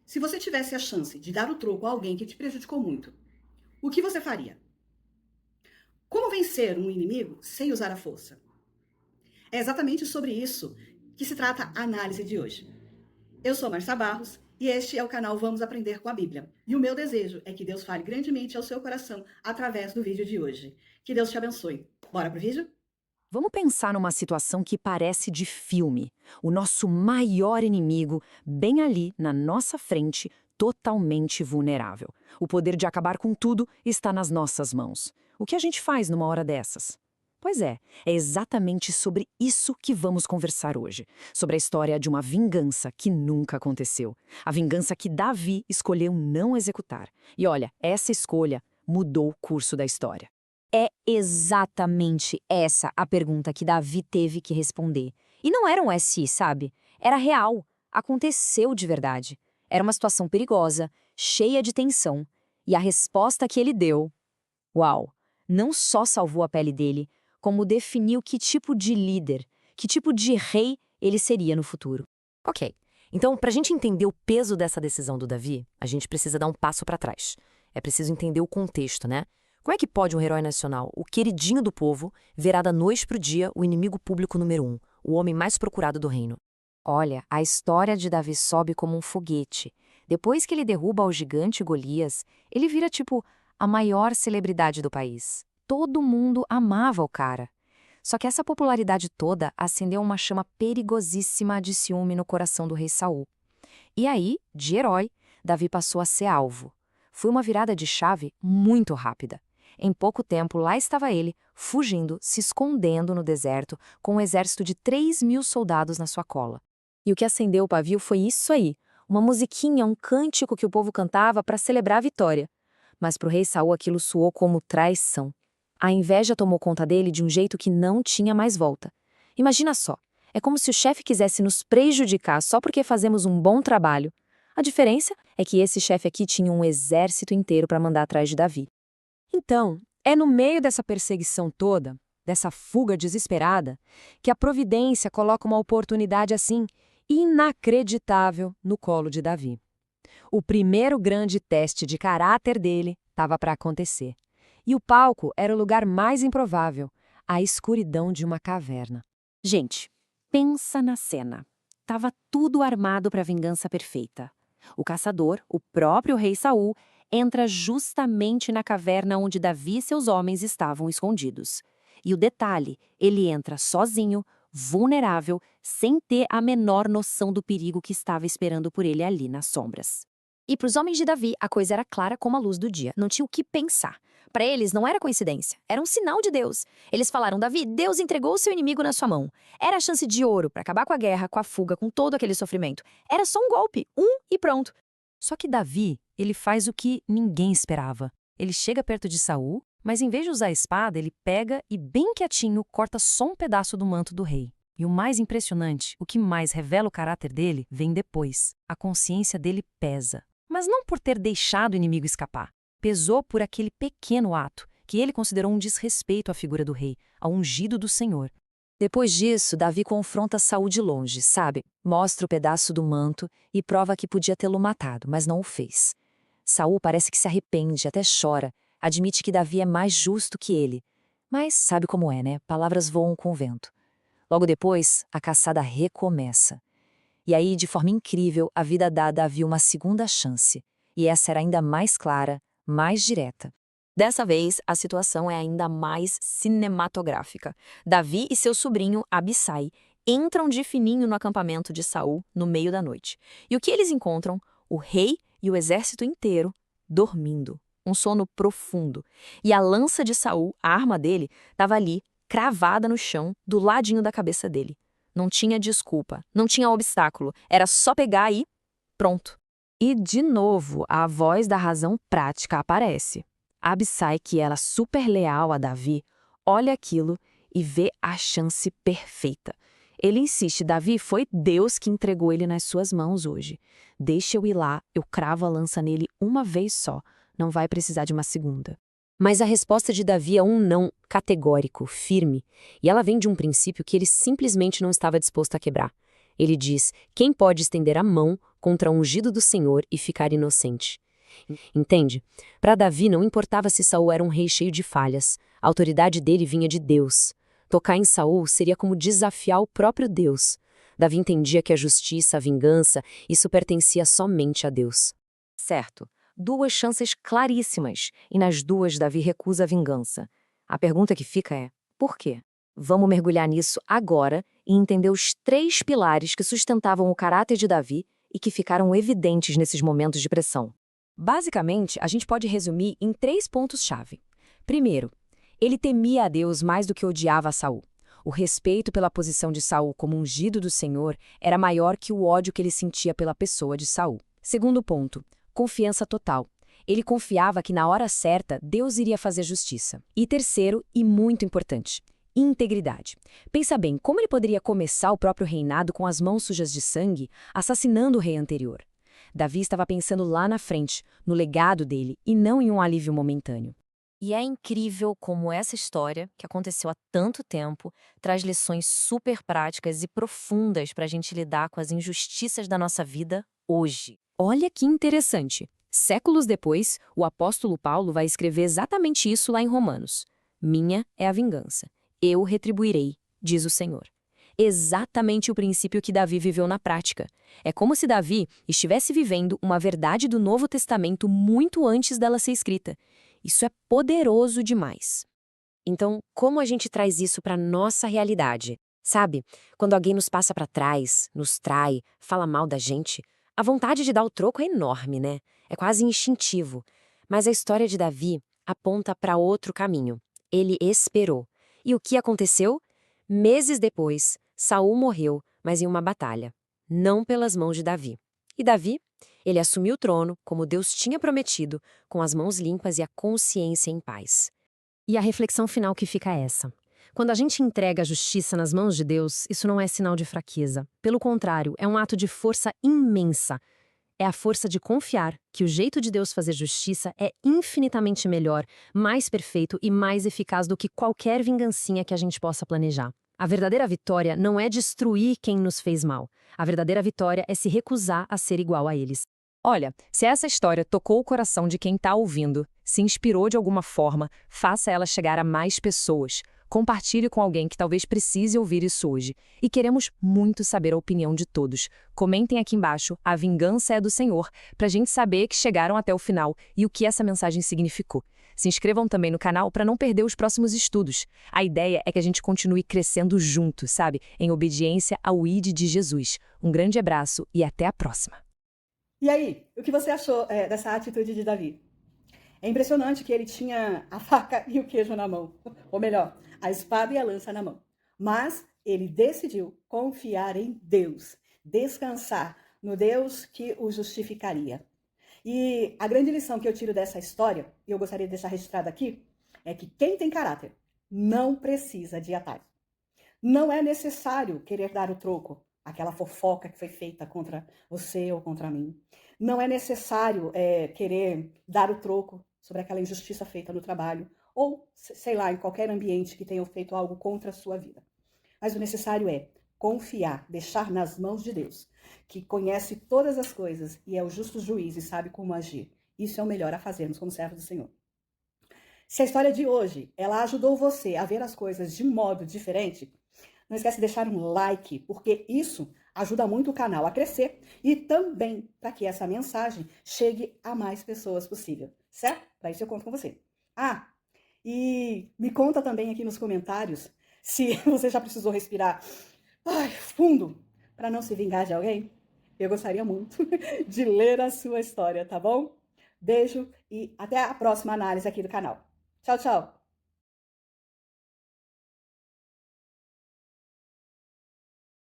Se você tivesse a chance de dar o troco a alguém que te prejudicou muito, o que você faria? Como vencer um inimigo sem usar a força? É exatamente sobre isso que se trata a análise de hoje. Eu sou Marcia Barros e este é o canal Vamos Aprender com a Bíblia. E o meu desejo é que Deus fale grandemente ao seu coração através do vídeo de hoje. Que Deus te abençoe. Bora pro vídeo? Vamos pensar numa situação que parece de filme. O nosso maior inimigo, bem ali, na nossa frente, totalmente vulnerável. O poder de acabar com tudo está nas nossas mãos. O que a gente faz numa hora dessas? Pois é exatamente sobre isso que vamos conversar hoje. Sobre a história de uma vingança que nunca aconteceu. A vingança que Davi escolheu não executar. E olha, essa escolha mudou o curso da história. É exatamente essa a pergunta que Davi teve que responder. E não era um SI, sabe? Era real. Aconteceu de verdade. Era uma situação perigosa, cheia de tensão. E a resposta que ele deu, uau, não só salvou a pele dele, como definiu que tipo de líder, que tipo de rei ele seria no futuro. Ok, então para a gente entender o peso dessa decisão do Davi, a gente precisa dar um passo para trás. É preciso entender o contexto, né? Como é que pode um herói nacional, o queridinho do povo, virar da noite pro dia o inimigo público número 1, o homem mais procurado do reino? Olha, a história de Davi sobe como um foguete. Depois que ele derruba o gigante Golias, ele vira tipo a maior celebridade do país. Todo mundo amava o cara. Só que essa popularidade toda acendeu uma chama perigosíssima de ciúme no coração do rei Saul. E aí, de herói, Davi passou a ser alvo. Foi uma virada de chave muito rápida. Em pouco tempo, lá estava ele, fugindo, se escondendo no deserto, com um exército de 3.000 soldados na sua cola. E o que acendeu o pavio foi isso aí, uma musiquinha, um cântico que o povo cantava para celebrar a vitória. Mas para o rei Saul aquilo soou como traição. A inveja tomou conta dele de um jeito que não tinha mais volta. Imagina só, é como se o chefe quisesse nos prejudicar só porque fazemos um bom trabalho. A diferença é que esse chefe aqui tinha um exército inteiro para mandar atrás de Davi. Então, é no meio dessa perseguição toda, dessa fuga desesperada, que a providência coloca uma oportunidade assim inacreditável no colo de Davi. O primeiro grande teste de caráter dele estava para acontecer. E o palco era o lugar mais improvável, a escuridão de uma caverna. Gente, pensa na cena. Tava tudo armado para a vingança perfeita. O caçador, o próprio rei Saul, entra justamente na caverna onde Davi e seus homens estavam escondidos. E o detalhe, ele entra sozinho, vulnerável, sem ter a menor noção do perigo que estava esperando por ele ali nas sombras. E para os homens de Davi, a coisa era clara como a luz do dia. Não tinha o que pensar. Para eles, não era coincidência. Era um sinal de Deus. Eles falaram, Davi, Deus entregou o seu inimigo na sua mão. Era a chance de ouro para acabar com a guerra, com a fuga, com todo aquele sofrimento. Era só um golpe, e pronto. Só que Davi, ele faz o que ninguém esperava. Ele chega perto de Saul, mas em vez de usar a espada, ele pega e bem quietinho corta só um pedaço do manto do rei. E o mais impressionante, o que mais revela o caráter dele, vem depois. A consciência dele pesa. Mas não por ter deixado o inimigo escapar. Pesou por aquele pequeno ato, que ele considerou um desrespeito à figura do rei, ao ungido do Senhor. Depois disso, Davi confronta Saul de longe, sabe? Mostra o pedaço do manto e prova que podia tê-lo matado, mas não o fez. Saul parece que se arrepende, até chora, admite que Davi é mais justo que ele. Mas sabe como é, né? Palavras voam com o vento. Logo depois, a caçada recomeça. E aí, de forma incrível, a vida dá a Davi uma segunda chance. E essa era ainda mais clara, mais direta. Dessa vez, a situação é ainda mais cinematográfica. Davi e seu sobrinho, Abissai, entram de fininho no acampamento de Saul no meio da noite. E o que eles encontram? O rei e o exército inteiro dormindo. Um sono profundo. E a lança de Saul, a arma dele, estava ali, cravada no chão, do ladinho da cabeça dele. Não tinha desculpa, não tinha obstáculo. Era só pegar e pronto. E, de novo, a voz da razão prática aparece. Abissai, que era super leal a Davi, olha aquilo e vê a chance perfeita. Ele insiste, Davi, foi Deus que entregou ele nas suas mãos hoje. Deixa eu ir lá, eu cravo a lança nele uma vez só, não vai precisar de uma segunda. Mas a resposta de Davi é um não categórico, firme, e ela vem de um princípio que ele simplesmente não estava disposto a quebrar. Ele diz, quem pode estender a mão contra o ungido do Senhor e ficar inocente. Entende? Para Davi não importava se Saul era um rei cheio de falhas, a autoridade dele vinha de Deus. Tocar em Saul seria como desafiar o próprio Deus. Davi entendia que a justiça, a vingança, isso pertencia somente a Deus. Certo, duas chances claríssimas, e nas duas Davi recusa a vingança. A pergunta que fica é, por quê? Vamos mergulhar nisso agora e entender os 3 pilares que sustentavam o caráter de Davi e que ficaram evidentes nesses momentos de pressão. Basicamente, a gente pode resumir em 3 pontos-chave. Primeiro, ele temia a Deus mais do que odiava a Saul. O respeito pela posição de Saul como ungido do Senhor era maior que o ódio que ele sentia pela pessoa de Saul. Segundo ponto, confiança total. Ele confiava que na hora certa Deus iria fazer justiça. E terceiro, e muito importante, integridade. Pensa bem, como ele poderia começar o próprio reinado com as mãos sujas de sangue, assassinando o rei anterior? Davi estava pensando lá na frente, no legado dele, e não em um alívio momentâneo. E é incrível como essa história, que aconteceu há tanto tempo, traz lições super práticas e profundas para a gente lidar com as injustiças da nossa vida hoje. Olha que interessante! Séculos depois, o apóstolo Paulo vai escrever exatamente isso lá em Romanos. Minha é a vingança. Eu retribuirei, diz o Senhor. Exatamente o princípio que Davi viveu na prática. É como se Davi estivesse vivendo uma verdade do Novo Testamento muito antes dela ser escrita. Isso é poderoso demais. Então, como a gente traz isso para nossa realidade? Sabe, quando alguém nos passa para trás, nos trai, fala mal da gente, a vontade de dar o troco é enorme, né? É quase instintivo. Mas a história de Davi aponta para outro caminho. Ele esperou. E o que aconteceu? Meses depois, Saul morreu, mas em uma batalha. Não pelas mãos de Davi. E Davi? Ele assumiu o trono, como Deus tinha prometido, com as mãos limpas e a consciência em paz. E a reflexão final que fica é essa. Quando a gente entrega a justiça nas mãos de Deus, isso não é sinal de fraqueza. Pelo contrário, é um ato de força imensa. É a força de confiar que o jeito de Deus fazer justiça é infinitamente melhor, mais perfeito e mais eficaz do que qualquer vingancinha que a gente possa planejar. A verdadeira vitória não é destruir quem nos fez mal. A verdadeira vitória é se recusar a ser igual a eles. Olha, se essa história tocou o coração de quem está ouvindo, se inspirou de alguma forma, faça ela chegar a mais pessoas. Compartilhe com alguém que talvez precise ouvir isso hoje. E queremos muito saber a opinião de todos. Comentem aqui embaixo, a vingança é do Senhor, para a gente saber que chegaram até o final e o que essa mensagem significou. Se inscrevam também no canal para não perder os próximos estudos. A ideia é que a gente continue crescendo junto, sabe? Em obediência ao ID de Jesus. Um grande abraço e até a próxima. E aí, o que você achou dessa atitude de Davi? É impressionante que ele tinha a faca e o queijo na mão. Ou melhor, a espada e a lança na mão. Mas ele decidiu confiar em Deus, descansar no Deus que o justificaria. E a grande lição que eu tiro dessa história, e eu gostaria de deixar registrado aqui, é que quem tem caráter não precisa de atalho. Não é necessário querer dar o troco, aquela fofoca que foi feita contra você ou contra mim. Não é necessário querer dar o troco sobre aquela injustiça feita no trabalho, ou, sei lá, em qualquer ambiente que tenha feito algo contra a sua vida. Mas o necessário é confiar, deixar nas mãos de Deus, que conhece todas as coisas e é o justo juiz e sabe como agir. Isso é o melhor a fazermos como servos do Senhor. Se a história de hoje, ela ajudou você a ver as coisas de modo diferente, não esquece de deixar um like, porque isso ajuda muito o canal a crescer e também para que essa mensagem chegue a mais pessoas possível, certo? Para isso eu conto com você. E me conta também aqui nos comentários se você já precisou respirar fundo para não se vingar de alguém. Eu gostaria muito de ler a sua história, tá bom? Beijo e até a próxima análise aqui do canal. Tchau, tchau!